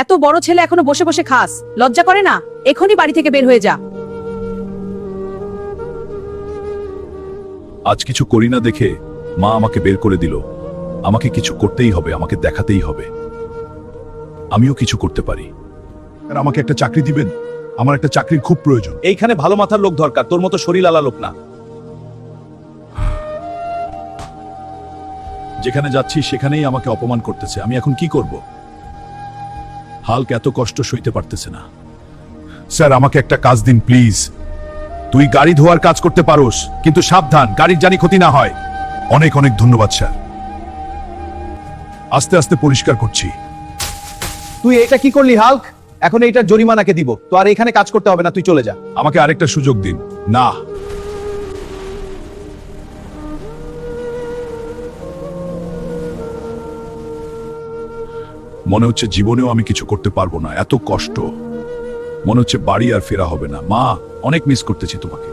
এত বড় ছেলে এখনো বসে বসে খাস, লজ্জা করে না? এখনই বাড়ি থেকে বের হয়ে যা। আজ কিছু করি না দেখে মা আমাকে বের করে দিল। আমাকে কিছু করতেই হবে, আমাকে দেখাতেই হবে আমিও কিছু করতে পারি। আর আমাকে একটা চাকরি দিবেন, আমার একটা চাকরির খুব প্রয়োজন। এইখানে ভালো মাথার লোক দরকার, তোর মতো শরীর আলা লোক না। যেখানে যাচ্ছি সেখানেই আমাকে অপমান করতেছে, আমি এখন কি করব? হাল্ক এত কষ্ট সইতে পারতেছে না। স্যার আমাকে একটা কাজ দিন প্লিজ। তুই গাড়ি ধোয়ার কাজ করতে পারোস, কিন্তু সাবধান, গাড়ির জানি ক্ষতি না হয়। অনেক অনেক ধন্যবাদ স্যার, আস্তে আস্তে পরিষ্কার করছি। তুই এটা কি করলি হাল্ক? এখন এইটার জরিমানাকে দিব, তো আর এখানে কাজ করতে হবে না, তুই চলে যা। আমাকে আরেকটা সুযোগ দিন। না, মনে হচ্ছে জীবনেও আমি কিছু করতে পারবো না, এত কষ্ট। মনে হচ্ছে বাড়ি আর ফেরা হবে না। মা, অনেক মিস করতেছি তোমাকে।